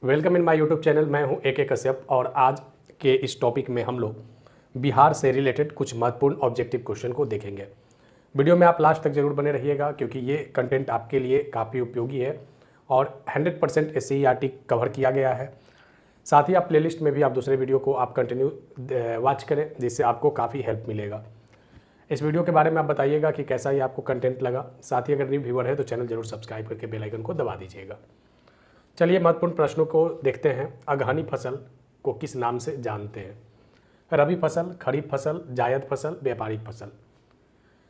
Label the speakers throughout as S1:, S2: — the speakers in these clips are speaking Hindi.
S1: Welcome in my YouTube channel. मैं हूं AK कश्यप और आज के इस टॉपिक में हम लोग बिहार से रिलेटेड कुछ महत्वपूर्ण ऑब्जेक्टिव क्वेश्चन को देखेंगे। वीडियो में आप लास्ट तक जरूर बने रहिएगा क्योंकि ये कंटेंट आपके लिए काफ़ी उपयोगी है और 100% SCERT कवर किया गया है। साथ ही आप प्लेलिस्ट में भी आप दूसरे वीडियो को आप कंटिन्यू वॉच करें जिससे आपको काफ़ी हेल्प मिलेगा। इस वीडियो के बारे में आप बताइएगा कि कैसा ये आपको कंटेंट लगा। साथ ही अगर न्यू व्यूअर है तो चैनल जरूर सब्सक्राइब करके बेल आइकन को दबा दीजिएगा। चलिए महत्वपूर्ण प्रश्नों को देखते हैं। अगहनी फसल को किस नाम से जानते हैं? रबी फसल, खरीफ फसल, जायद फसल, व्यापारिक फसल।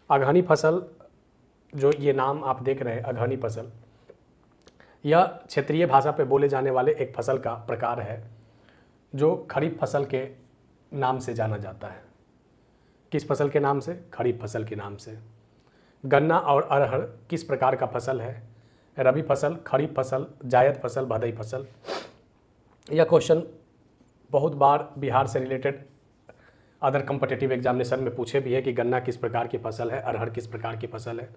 S1: अगहनी फसल जो ये नाम आप देख रहे हैं, अगहनी फसल, यह क्षेत्रीय भाषा पे बोले जाने वाले एक फसल का प्रकार है जो खरीफ फसल के नाम से जाना जाता है। किस फसल के नाम से? खरीफ फसल के नाम से। गन्ना और अरहर किस प्रकार का फसल है? रबी फसल, खरीफ फसल, जायद फसल, भदई फसल। यह क्वेश्चन बहुत बार बिहार से रिलेटेड अदर कॉम्पिटिटिव एग्जामिनेशन में पूछे भी है कि गन्ना किस प्रकार की फसल है, अरहर किस प्रकार की फसल है।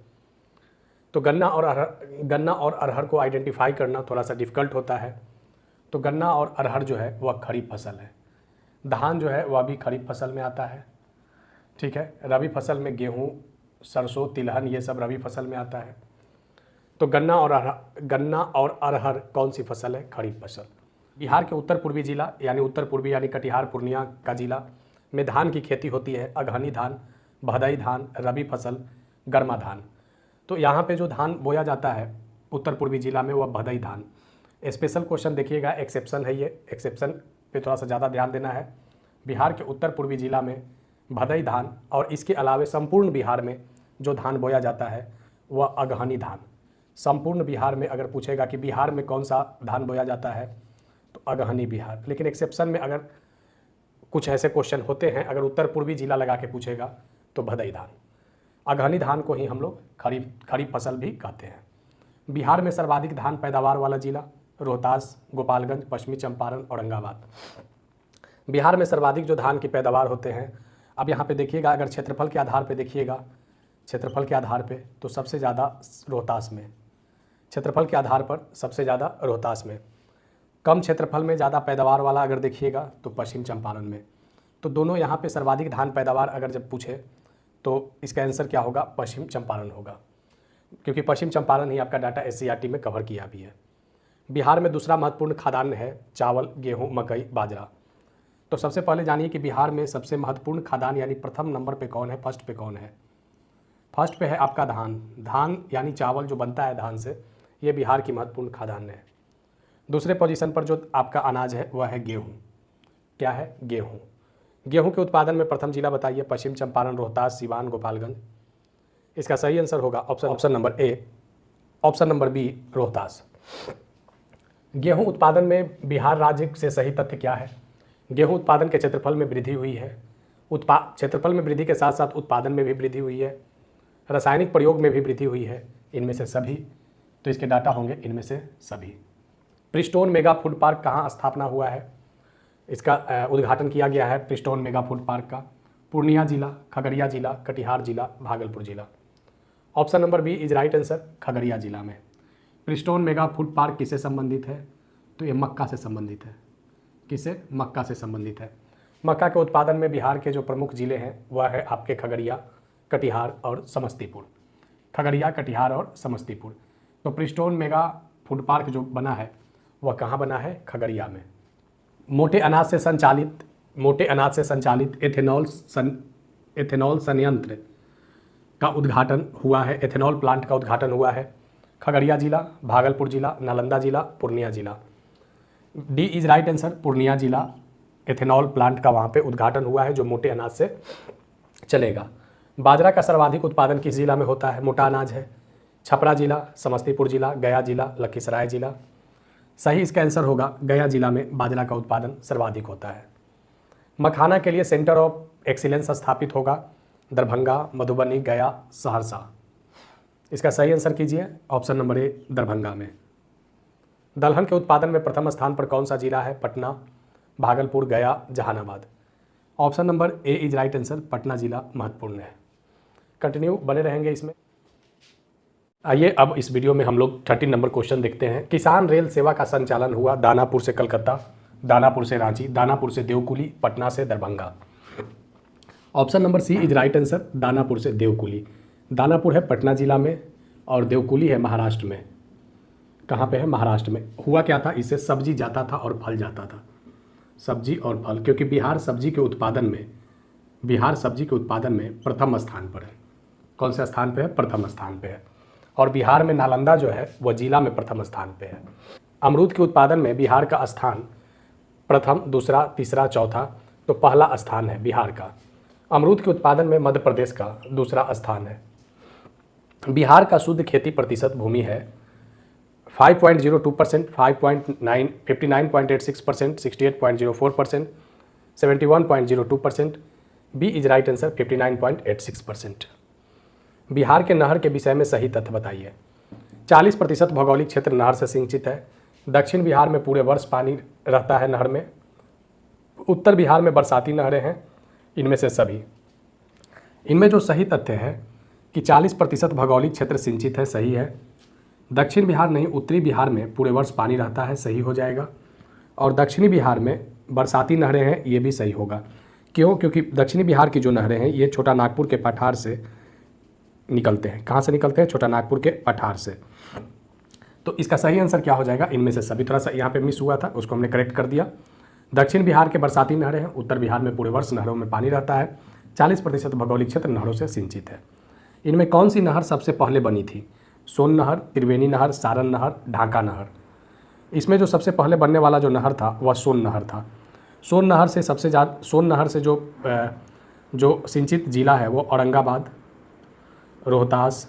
S1: तो गन्ना और अरहर को आइडेंटिफाई करना थोड़ा सा डिफ़िकल्ट होता है। तो गन्ना और अरहर जो है वह खरीफ फसल है। धान जो है वह भी खरीफ फसल में आता है, ठीक है। रबी फसल में गेहूँ, सरसों, तिलहन ये सब रबी फसल में आता है। तो गन्ना और अरहर कौन सी फसल है? खरीफ फसल। बिहार के उत्तर पूर्वी जिला यानी कटिहार पूर्णिया का जिला में धान की खेती होती है। अगहनी धान, भदई धान, रबी फसल, गर्मा धान। तो यहाँ पे जो धान बोया जाता है उत्तर पूर्वी जिला में वह भदई धान। स्पेशल क्वेश्चन देखिएगा, एक्सेप्शन है ये, एक्सेप्शन पे थोड़ा सा ज़्यादा ध्यान देना है। बिहार के उत्तर पूर्वी जिला में भदई धान और इसके अलावे संपूर्ण बिहार में जो धान बोया जाता है वह अगहनी धान। संपूर्ण बिहार में अगर पूछेगा कि बिहार में कौन सा धान बोया जाता है तो अगहनी बिहार। लेकिन एक्सेप्शन में अगर कुछ ऐसे क्वेश्चन होते हैं, अगर उत्तर पूर्वी जिला लगा के पूछेगा तो भदई धान। अगहनी धान को ही हम लोग खरीफ फसल भी कहते हैं। बिहार में सर्वाधिक धान पैदावार वाला जिला रोहतास, गोपालगंज, पश्चिमी चंपारण, औरंगाबाद। बिहार में सर्वाधिक जो धान की पैदावार होते हैं, अब यहाँ पे देखिएगा, अगर क्षेत्रफल के आधार पे देखिएगा, क्षेत्रफल के आधार पे तो सबसे ज़्यादा रोहतास में, क्षेत्रफल के आधार पर सबसे ज़्यादा रोहतास में। कम क्षेत्रफल में ज़्यादा पैदावार वाला अगर देखिएगा तो पश्चिम चंपारण में। तो दोनों यहाँ पे सर्वाधिक धान पैदावार अगर जब पूछे तो इसका आंसर क्या होगा? पश्चिम चंपारण होगा, क्योंकि पश्चिम चंपारण ही आपका डाटा SCERT में कवर किया भी है। बिहार में दूसरा महत्वपूर्ण खाद्यान्न है चावल, गेहूँ, मकई, बाजरा। तो सबसे पहले जानिए कि बिहार में सबसे महत्वपूर्ण खाद्यान्न यानी प्रथम नंबर पर कौन है, फर्स्ट पे कौन है? फर्स्ट पे है आपका धान यानी चावल जो बनता है धान से, ये बिहार की महत्वपूर्ण खाद्यान्न है। दूसरे पोजीशन पर जो आपका अनाज है वह है गेहूँ। क्या है? गेहूँ। गेहूँ के उत्पादन में प्रथम जिला बताइए? पश्चिम चंपारण, रोहतास, सिवान, गोपालगंज। इसका सही आंसर होगा option number A, option number B, Rohtas. गेहूँ उत्पादन में बिहार राज्य से सही तथ्य क्या है? गेहूँ उत्पादन के क्षेत्रफल में वृद्धि हुई है। क्षेत्रफल में वृद्धि के साथ साथ उत्पादन में भी वृद्धि हुई है, रासायनिक प्रयोग में भी वृद्धि हुई है। इनमें से सभी, तो इसके डाटा होंगे इनमें से सभी। प्रिस्टोन मेगा फूड पार्क कहाँ स्थापना हुआ है? इसका उद्घाटन किया गया है प्रिस्टोन मेगा फूड पार्क का पूर्णिया जिला, खगड़िया जिला, कटिहार जिला, भागलपुर जिला। Option number B is right answer, Khagaria जिला में। प्रिस्टोन मेगा फूड पार्क किससे संबंधित है? तो ये मक्का से संबंधित है। किससे? मक्का से संबंधित है। मक्का के उत्पादन में बिहार के जो प्रमुख जिले हैं वह है आपके खगड़िया, कटिहार और समस्तीपुर। खगड़िया, कटिहार और समस्तीपुर। तो प्रिस्टोन मेगा फूड पार्क जो बना है वह कहाँ बना है? खगड़िया में। मोटे अनाज से संचालित एथेनॉल संयंत्र का उद्घाटन हुआ है, एथेनॉल प्लांट का उद्घाटन हुआ है खगड़िया जिला, भागलपुर जिला, नालंदा जिला, पूर्णिया जिला। D is right answer, Purnia जिला। एथेनॉल प्लांट का वहाँ पे उद्घाटन हुआ है जो मोटे अनाज से चलेगा। बाजरा का सर्वाधिक उत्पादन किस जिला में होता है? मोटा अनाज है। छपरा जिला, समस्तीपुर जिला, गया जिला, लखीसराय जिला। सही इसका आंसर होगा गया जिला में बाजरा का उत्पादन सर्वाधिक होता है। मखाना के लिए सेंटर ऑफ एक्सीलेंस स्थापित होगा दरभंगा, मधुबनी, गया, सहरसा। इसका सही आंसर कीजिए ऑप्शन नंबर A, दरभंगा में। दलहन के उत्पादन में प्रथम स्थान पर कौन सा जिला है? Patna, Bhagalpur, Gaya, Jahanabad. Option number A is right answer, Patna जिला महत्वपूर्ण है। कंटिन्यू बने रहेंगे इसमें। आइए अब इस वीडियो में हम लोग 13 नंबर क्वेश्चन देखते हैं। किसान रेल सेवा का संचालन हुआ दानापुर से कलकत्ता, दानापुर से रांची, दानापुर से देवकुली, पटना से Darbhanga. Option number C is right answer, Danapur से देवकुली। दानापुर है पटना जिला में और देवकुली है महाराष्ट्र में। कहाँ पे है? महाराष्ट्र में। हुआ क्या था, इससे सब्जी जाता था और फल जाता था, सब्जी और फल, क्योंकि बिहार सब्जी के उत्पादन में प्रथम स्थान पर है। कौन से स्थान पे है? प्रथम स्थान पे है। और बिहार में नालंदा जो है वह जिला में प्रथम स्थान पे है। अमरूद के उत्पादन में बिहार का स्थान प्रथम, दूसरा, तीसरा, चौथा, तो पहला स्थान है बिहार का। अमरूद के उत्पादन में मध्य प्रदेश का दूसरा स्थान है। बिहार का शुद्ध खेती प्रतिशत भूमि है 5.02%, 59.86%, 68.04%, 71.02%। B is right answer, 59.86%। Bihar के नहर के विषय में सही तथ्य बताइए। 40% भौगोलिक क्षेत्र नहर से सिंचित है। दक्षिण बिहार में पूरे वर्ष पानी रहता है नहर में। उत्तर बिहार में बरसाती नहरें हैं। इनमें से सभी, इनमें जो सही तथ्य है कि 40% भौगोलिक क्षेत्र सिंचित है, सही है। दक्षिण बिहार नहीं, उत्तरी बिहार में पूरे वर्ष पानी रहता है, सही हो जाएगा। और दक्षिणी बिहार में बरसाती नहरें हैं, ये भी सही होगा। क्यों? क्योंकि दक्षिणी बिहार की जो नहरें हैं ये छोटा नागपुर के पठार से निकलते हैं। कहाँ से निकलते हैं? छोटा नागपुर के पठार से। तो इसका सही आंसर क्या हो जाएगा? इनमें से सभी। थोड़ा सा यहाँ पे मिस हुआ था, उसको हमने करेक्ट कर दिया। दक्षिण बिहार के बरसाती नहरें हैं, उत्तर बिहार में पूरे वर्ष नहरों में पानी रहता है, 40% भौगोलिक क्षेत्र नहरों से सिंचित है। इनमें कौन सी नहर सबसे पहले बनी थी? सोन नहर, त्रिवेणी नहर, सारण नहर, ढाका नहर। इसमें जो सबसे पहले बनने वाला जो नहर था वह सोन नहर था। सोन नहर से जो सिंचित जिला है वो औरंगाबाद, रोहतास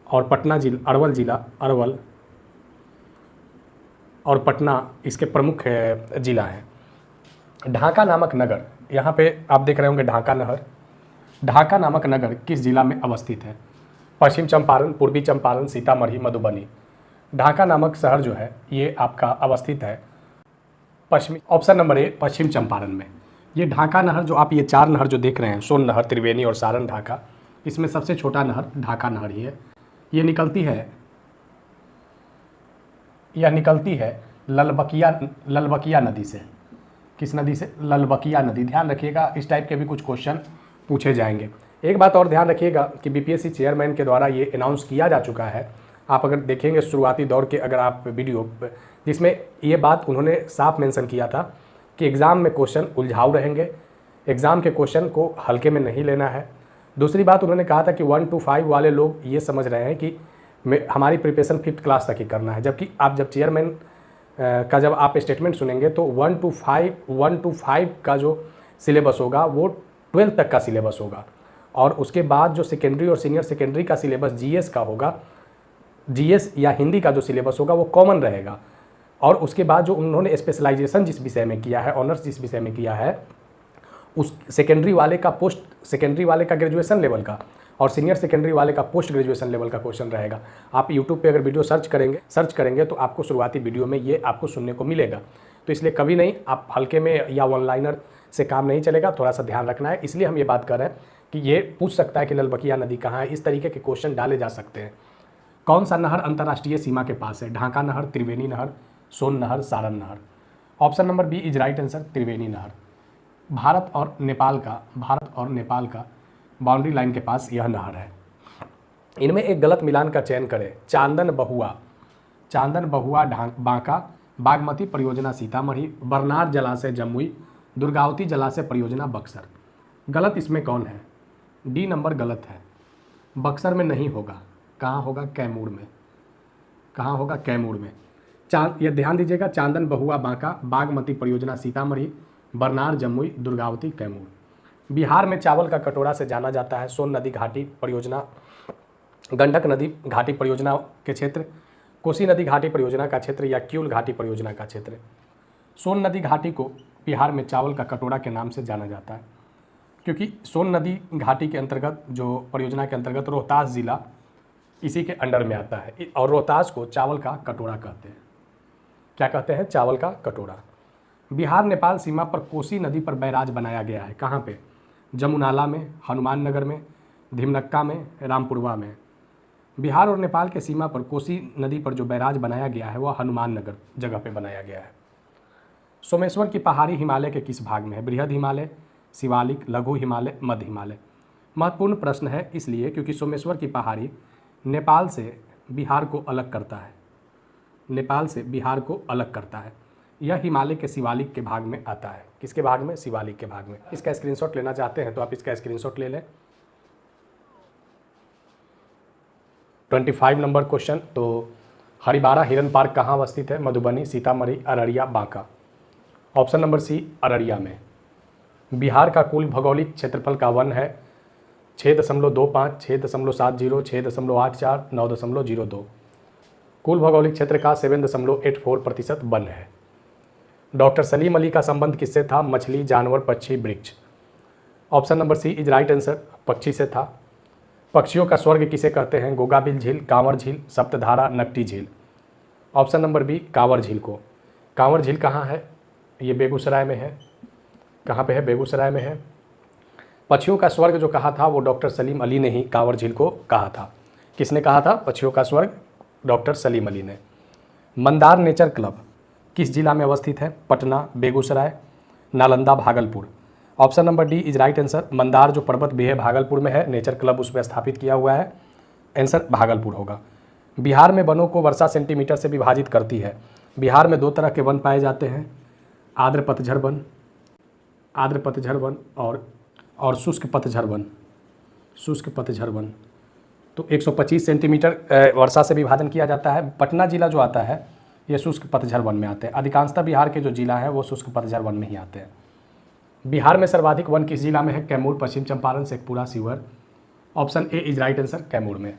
S1: और पटना जिला, अरवल और पटना इसके प्रमुख जिला है। ढाका नामक नगर, यहाँ पे आप देख रहे होंगे ढाका नहर। ढाका नामक नगर किस जिला में अवस्थित है? पश्चिम चंपारण, पूर्वी चंपारण, सीतामढ़ी, मधुबनी। ढाका नामक शहर जो है ये आपका अवस्थित है पश्चिमी, ऑप्शन नंबर ए, पश्चिम चंपारण में। ये ढाका नहर जो आप ये 4 नहर जो देख रहे हैं, सोन नहर, त्रिवेणी और सारण, ढाका, इसमें सबसे छोटा नहर ढाका नहर ही है। ये निकलती है ललबकिया नदी से। किस नदी से? ललबकिया नदी। ध्यान रखिएगा, इस टाइप के भी कुछ क्वेश्चन पूछे जाएंगे। एक बात और ध्यान रखिएगा कि बीपीएससी चेयरमैन के द्वारा ये अनाउंस किया जा चुका है। आप अगर देखेंगे शुरुआती दौर के अगर आप वीडियो, जिसमें ये बात उन्होंने साफ मेंशन किया था कि एग्ज़ाम में क्वेश्चन उलझाऊ रहेंगे, एग्ज़ाम के क्वेश्चन को हल्के में नहीं लेना है। दूसरी बात उन्होंने कहा था कि 1 to 5 वाले लोग ये समझ रहे हैं कि हमारी प्रिपरेशन 5th क्लास तक ही करना है, जबकि आप जब चेयरमैन का जब आप स्टेटमेंट सुनेंगे तो 1 to 5 का जो सिलेबस होगा वो 12th तक का सिलेबस होगा। और उसके बाद जो सेकेंडरी और सीनियर सेकेंडरी का सिलेबस जीएस का होगा, जीएस या हिंदी का जो सिलेबस होगा वो कॉमन रहेगा। और उसके बाद जो उन्होंने स्पेशलाइजेशन जिस विषय में किया है, ऑनर्स जिस विषय में किया है, उस सेकेंडरी वाले का ग्रेजुएशन लेवल का और सीनियर सेकेंडरी वाले का पोस्ट ग्रेजुएशन लेवल का क्वेश्चन रहेगा। आप यूट्यूब पे अगर वीडियो सर्च करेंगे तो आपको शुरुआती वीडियो में ये आपको सुनने को मिलेगा। तो इसलिए कभी नहीं आप हल्के में या वन लाइनर से काम नहीं चलेगा, थोड़ा सा ध्यान रखना है। इसलिए हम ये बात कर रहे हैं कि ये पूछ सकता है कि ललबकिया नदी कहाँ है, इस तरीके के क्वेश्चन डाले जा सकते हैं। कौन सा नहर अंतर्राष्ट्रीय सीमा के पास है? ढाका नहर, त्रिवेणी नहर, सोन नहर, सारण नहर। Option number B is right answer, Triveni नहर। भारत और नेपाल का बाउंड्री लाइन के पास यह नहर है। इनमें एक गलत मिलान का चयन करें। चांदन बहुआ बांका, बागमती परियोजना सीतामढ़ी, बरनार जलाशय जमुई, दुर्गावती जलाशय परियोजना बक्सर। गलत इसमें कौन है? डी नंबर गलत है। बक्सर में नहीं होगा। कहाँ होगा? कैमूर में। कहाँ होगा? कैमूर में। ये ध्यान दीजिएगा, चांदन बहुआ बांका, बागमती परियोजना सीतामढ़ी, बरनार जमुई, दुर्गावती कैमूर। बिहार में चावल का कटोरा से जाना जाता है सोन नदी घाटी परियोजना, गंडक नदी घाटी परियोजना के क्षेत्र, कोसी नदी घाटी परियोजना का क्षेत्र या क्यूल घाटी परियोजना का क्षेत्र। सोन नदी घाटी को बिहार में चावल का कटोरा के नाम से जाना जाता है क्योंकि सोन नदी घाटी के अंतर्गत जो परियोजना के अंतर्गत रोहतास जिला इसी के अंडर में आता है और रोहतास को चावल का कटोरा कहते हैं। क्या कहते हैं? चावल का कटोरा। बिहार नेपाल सीमा पर कोसी नदी पर बैराज बनाया गया है। कहाँ पे? जमुनाला में, हनुमान नगर में, धिमनक्का में, रामपुरवा में। बिहार और नेपाल के सीमा पर कोसी नदी पर जो बैराज बनाया गया है वह हनुमान नगर जगह पे बनाया गया है। सोमेश्वर की पहाड़ी हिमालय के किस भाग में है? बृहद हिमालय, शिवालिक, लघु हिमालय, मध्य हिमालय। महत्वपूर्ण प्रश्न है इसलिए क्योंकि सोमेश्वर की पहाड़ी नेपाल से बिहार को अलग करता है, नेपाल से बिहार को अलग करता है। यह हिमालय के शिवालिक के भाग में आता है। किसके भाग में? शिवालिक के भाग में। इसका स्क्रीनशॉट लेना चाहते हैं तो आप इसका स्क्रीनशॉट ले लें। 25 नंबर क्वेश्चन। तो हरिबारा हिरन पार्क कहाँ अवस्थित है? Madhubani, Sitamarhi, Araria, Banka. Option number C Araria में। बिहार का कुल भौगोलिक क्षेत्रफल का वन है 6.25, 6.70, 6.84, 9.02। कुल भौगोलिक क्षेत्र का 7.84% वन है। डॉक्टर सलीम अली का संबंध किससे था? मछली, जानवर, पक्षी, वृक्ष। Option number C is right answer, पक्षी से था। पक्षियों का स्वर्ग किसे कहते हैं? गोगाबिल झील, कांवर झील, सप्तधारा, नकटी झील। ऑप्शन नंबर बी कांवर झील को। कांवर झील कहाँ है? ये बेगूसराय में है। कहाँ पे है? बेगूसराय में है। पक्षियों का स्वर्ग जो कहा था वो डॉक्टर सलीम अली ने ही कांवर झील को कहा था। किसने कहा था पक्षियों का स्वर्ग? डॉक्टर सलीम अली ने। मंदार नेचर क्लब किस जिला में अवस्थित है? Patna, Begusarai, Nalanda, Bhagalpur. Option number D is right answer. Mandar जो पर्वत भी है भागलपुर में है, नेचर क्लब उस पर स्थापित किया हुआ है। आंसर भागलपुर होगा। बिहार में वनों को वर्षा सेंटीमीटर से विभाजित करती है। बिहार में 2 तरह के वन पाए जाते हैं, आर्द्र पतझड़ वन, आर्द्र पतझड़ वन और शुष्क पतझड़ वन, शुष्क पतझड़ वन। तो 125 सेंटीमीटर वर्षा से विभाजन किया जाता है। पटना जिला जो आता है ये शुष्क पतझड़ वन में आते हैं। अधिकांशतः बिहार के जो जिला है वो शुष्क पतझड़ वन में ही आते हैं। बिहार में सर्वाधिक वन किस जिला में है? Kaimur, Paschim Champaran, Sheikhpura, Sheohar. Option A is right answer, Kaimur में।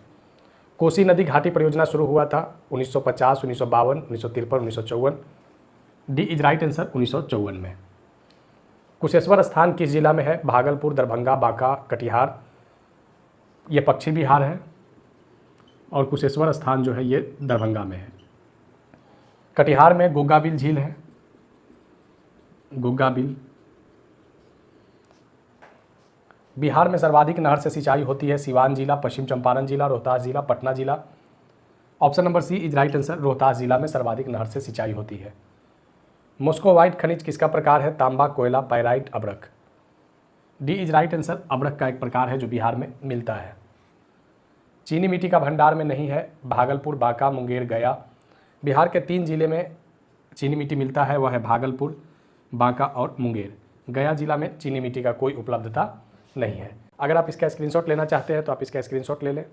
S1: कोसी नदी घाटी परियोजना शुरू हुआ था 1950, 1952, 1953, 1954। डी इज राइट आंसर, 1954 में। कुशेश्वर स्थान किस जिला में है? भागलपुर, दरभंगा, बांका, कटिहार। ये पश्चिम बिहार है और कुशेश्वर स्थान जो है ये दरभंगा में है। कटिहार में गोगाबिल झील है, गोगाबिल। बिहार में सर्वाधिक नहर से सिंचाई होती है। सिवान जिला, पश्चिम चंपारण जिला, रोहतास जिला, पटना जिला। Option number C is right answer, Rohtas जिला में सर्वाधिक नहर से सिंचाई होती है। मोस्कोवाइट खनिज किसका प्रकार है? तांबा, कोयला, पाइराइट, अब्रक। डी इज राइट आंसर, अब्रक का एक प्रकार है जो बिहार में मिलता है। चीनी मिट्टी का भंडार में नहीं है। भागलपुर, बांका, मुंगेर, गया। बिहार के 3 जिले में चीनी मिट्टी मिलता है, वह है भागलपुर, बांका और मुंगेर। गया जिला में चीनी मिट्टी का कोई उपलब्धता नहीं है। अगर आप इसका स्क्रीनशॉट लेना चाहते हैं तो आप इसका स्क्रीनशॉट ले लें।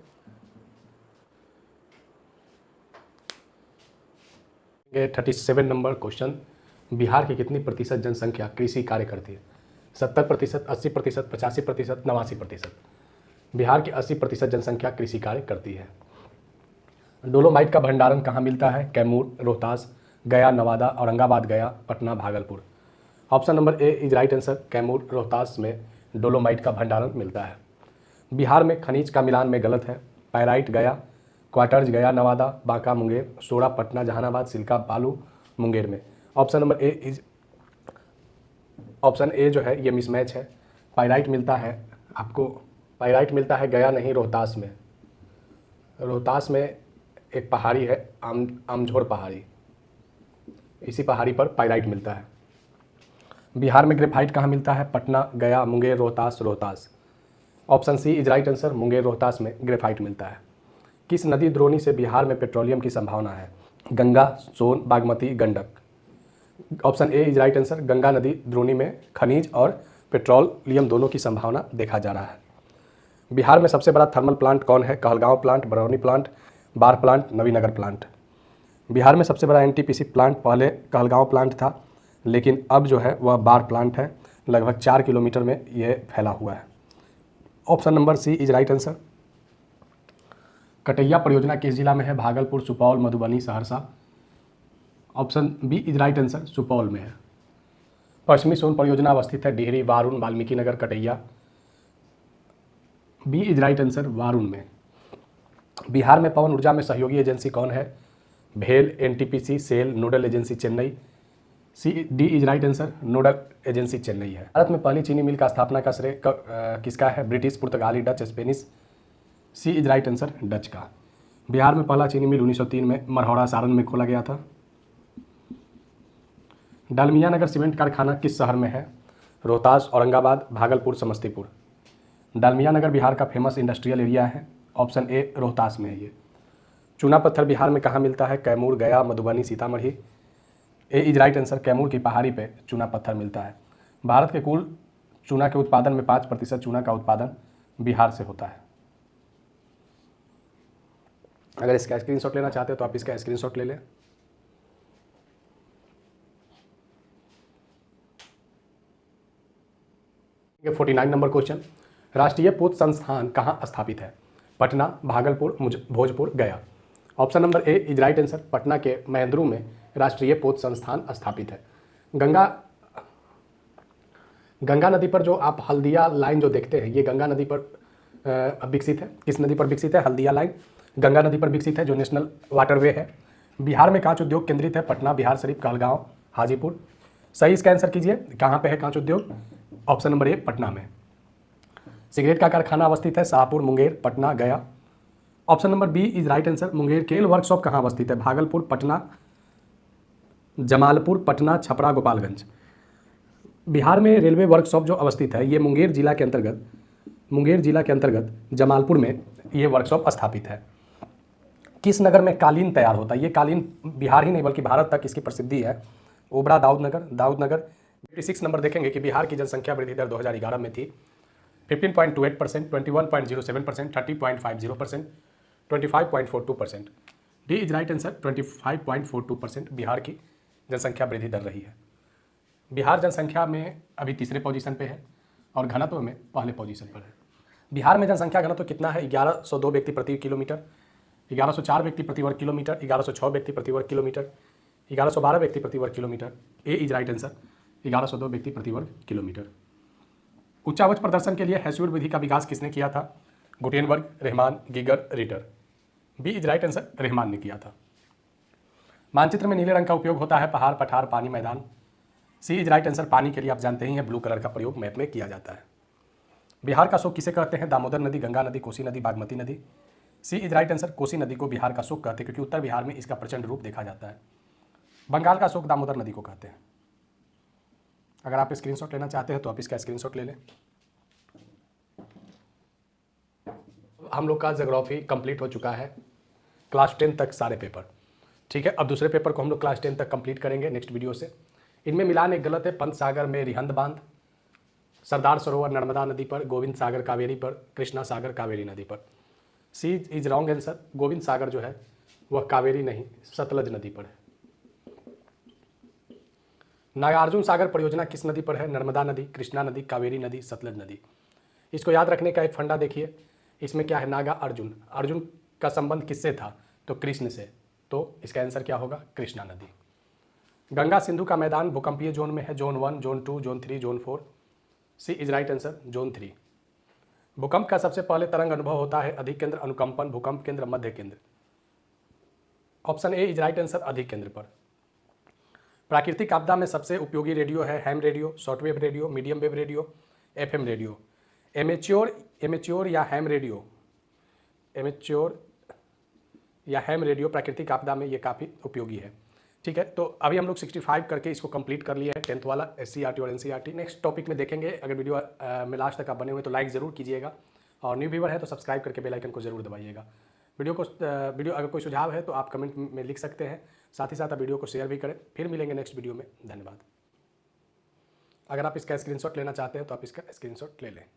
S1: 37 नंबर क्वेश्चन। बिहार की कितनी प्रतिशत जनसंख्या कृषि कार्य करती है? 70%, 80%, 85%, 89%। बिहार की 80% जनसंख्या कृषि कार्य करती है। डोलोमाइट का भंडारण कहाँ मिलता है? कैमूर, रोहतास, गया, नवादा, औरंगाबाद, गया, Patna, Bhagalpur. Option number A is right answer, Kaimur, Rohtas में डोलोमाइट का भंडारण मिलता है। बिहार में खनिज का मिलान में गलत है। पाइराइट गया, क्वार्टर्ज गया, नवादा, बांका, मुंगेर, सोडा पटना, जहानाबाद, सिलिका बालू मुंगेर में। Option number A is, option A जो है ये मिसमैच है। पाइराइट मिलता है आपको, पाइराइट मिलता है गया नहीं, रोहतास में। रोहतास में एक पहाड़ी है आमझोर पहाड़ी, इसी पहाड़ी पर पाइराइट मिलता है। बिहार में ग्रेफाइट कहाँ मिलता है? Patna, Gaya, Munger, Rohtas, Rohtas. Option C is right answer, Munger, Rohtas में ग्रेफाइट मिलता है। किस नदी द्रोणी से बिहार में पेट्रोलियम की संभावना है? Ganga, Son, Bagmati, Gandak. Option A is right answer, Ganga नदी द्रोणी में खनिज और पेट्रोलियम दोनों की संभावना देखा जा रहा है। बिहार में सबसे बड़ा थर्मल प्लांट कौन है? कहलगांव प्लांट, बरौनी प्लांट, बार प्लांट, नवीनगर प्लांट। बिहार में सबसे बड़ा एनटीपीसी प्लांट पहले कहलगांव प्लांट था, लेकिन अब जो है वह बार प्लांट है। लगभग 4 किलोमीटर में यह फैला हुआ है। Option number C is right answer. Kataiya परियोजना किस जिला में है? Bhagalpur, Supaul, Madhubani, Saharsa. Option B is right answer, Supaul में है। पश्चिमी सोन परियोजना अवस्थित है Dehri, Varun, Valmiki Nagar, Kataiya. B is right answer, Varun में। बिहार में पवन ऊर्जा में सहयोगी एजेंसी कौन है? भेल, NTPC, SAIL, nodal agency Chennai. C D is right answer, nodal agency Chennai है। भारत में पहली चीनी मिल का स्थापना का श्रेय किसका है? ब्रिटिश, पुर्तगाली, Dutch, Spanish. C is right answer, Dutch का। बिहार में पहला चीनी मिल 1903 में मरहौड़ा सारण में खोला गया था। डालमिया नगर सीमेंट कारखाना किस शहर में है? रोहतास, औरंगाबाद, भागलपुर, समस्तीपुर। डालमिया नगर बिहार का फेमस इंडस्ट्रियल एरिया है। ऑप्शन ए रोहतास में है ये। चूना पत्थर बिहार में कहाँ मिलता है? कैमूर, गया, मधुबनी, सीतामढ़ी। ए इज राइट आंसर, कैमूर की पहाड़ी पे चूना पत्थर मिलता है। भारत के कुल चूना के उत्पादन में 5% चूना का उत्पादन बिहार से होता है। अगर इसका स्क्रीनशॉट लेना चाहते हो तो आप इसका स्क्रीनशॉट ले लें। ये 49 नंबर क्वेश्चन, राष्ट्रीय पोत संस्थान कहाँ स्थापित है? पटना, भागलपुर, भोजपुर, गया। Option number A is right answer, Patna के महेंद्रू में राष्ट्रीय पोत संस्थान स्थापित है। गंगा नदी पर जो आप हल्दिया लाइन जो देखते हैं, ये गंगा नदी पर विकसित है। किस नदी पर विकसित है? हल्दिया लाइन गंगा नदी पर विकसित है, जो नेशनल वाटरवे है। बिहार में कांच उद्योग केंद्रित है? पटना, बिहार शरीफ, कहलगांव, हाजीपुर। सही इसका आंसर कीजिए, कहाँ पे है कांच उद्योग? ऑप्शन नंबर ए पटना में। सिगरेट का कारखाना अवस्थित है? Shahpur, Munger, Patna, Gaya. Option number B is right answer, Munger के। रेल वर्कशॉप कहाँ अवस्थित है? भागलपुर, पटना, जमालपुर, पटना, छपरा, गोपालगंज। बिहार में रेलवे वर्कशॉप जो अवस्थित है ये मुंगेर जिला के अंतर्गत जमालपुर में ये वर्कशॉप स्थापित है। किस नगर में कालीन तैयार होता है? ये कालीन बिहार ही नहीं बल्कि भारत तक इसकी प्रसिद्धि है। ओबरा, दाऊदनगर। 56 नंबर देखेंगे कि बिहार की जनसंख्या वृद्धि दर 2011 में थी 15.28%, 21.07%, 30.50%, 25.42%। D is right answer, 25.42% Bihar की जनसंख्या वृद्धि दर रही है। बिहार जनसंख्या में अभी तीसरे पोजीशन पे है और घनत्व में पहले पोजीशन पर है। बिहार में जनसंख्या घनत्व कितना है? 1102 व्यक्ति प्रति किलोमीटर, 1104 व्यक्ति प्रति वर्ग किलोमीटर, 1106 व्यक्ति प्रति वर्ग किलोमीटर, 1112 व्यक्ति प्रति वर्ग kilometre. A is right answer, 1102 व्यक्ति प्रति वर्ग किलोमीटर। उच्चावच प्रदर्शन के लिए हेसुइड विधि का विकास किसने किया था? Gutenberg, Rahman, Geiger, Ritter. B is right answer, Rahman ने किया था। मानचित्र में नीले रंग का उपयोग होता है? पहाड़, पठार, पानी, मैदान। सी इज राइट आंसर, पानी के लिए आप जानते ही हैं ब्लू कलर का प्रयोग मैप में किया जाता है। बिहार का शोक किसे कहते हैं? दामोदर नदी, गंगा नदी, कोसी नदी, बागमती नदी। सी इज राइट आंसर, कोसी नदी को बिहार का शोक कहते हैं क्योंकि उत्तर बिहार में इसका प्रचंड रूप देखा जाता है। बंगाल का शोक दामोदर नदी को कहते हैं। अगर आप स्क्रीनशॉट लेना चाहते हैं तो आप इसका स्क्रीनशॉट ले लें। हम लोग का ज्योग्राफी कंप्लीट हो चुका है, क्लास 10 तक सारे पेपर। ठीक है, अब दूसरे पेपर को हम लोग क्लास 10 तक कंप्लीट करेंगे नेक्स्ट वीडियो से। इनमें मिलान एक गलत है। पंत सागर में रिहंद बांध, सरदार सरोवर नर्मदा नदी पर, गोविंद सागर कावेरी पर, कृष्णा सागर कावेरी नदी पर। सी इज रॉन्ग आंसर, गोविंद सागर जो है वह कावेरी नहीं सतलज नदी पर है। नागार्जुन सागर परियोजना किस नदी पर है? नर्मदा नदी, कृष्णा नदी, कावेरी नदी, सतलज नदी। इसको याद रखने का एक फंडा देखिए, इसमें क्या है? नागा अर्जुन, अर्जुन का संबंध किससे था? तो कृष्ण से, तो इसका आंसर क्या होगा? कृष्णा नदी। गंगा सिंधु का मैदान भूकंपीय जोन में है? Zone 1, zone 2, zone 3, zone 4। C is right answer, zone 3। भूकंप का सबसे पहले तरंग अनुभव होता है? अधिक केंद्र, अनुकंपन, भूकंप केंद्र, मध्य केंद्र। Option A is right answer, अधिक केंद्र पर। प्राकृतिक आपदा में सबसे उपयोगी रेडियो है? Ham radio, shortwave radio, medium wave radio, FM radio. Amateur या हैम रेडियो, एमेच्योर या हैम रेडियो प्राकृतिक आपदा में ये काफ़ी उपयोगी है। ठीक है, तो अभी हम लोग 65 करके इसको कंप्लीट कर लिया है 10th वाला SCERT और NCERT। नेक्स्ट टॉपिक में देखेंगे। अगर वीडियो में लास्ट तक आप बने हुए तो लाइक ज़रूर कीजिएगा और न्यू व्यूवर है तो सब्सक्राइब करके बेल आइकन को ज़रूर दबाइएगा। वीडियो अगर कोई सुझाव है तो आप कमेंट में लिख सकते हैं, साथ ही साथ आप वीडियो को शेयर भी करें। फिर मिलेंगे नेक्स्ट वीडियो में, धन्यवाद। अगर आप इसका स्क्रीनशॉट लेना चाहते हैं तो आप इसका स्क्रीनशॉट ले लें।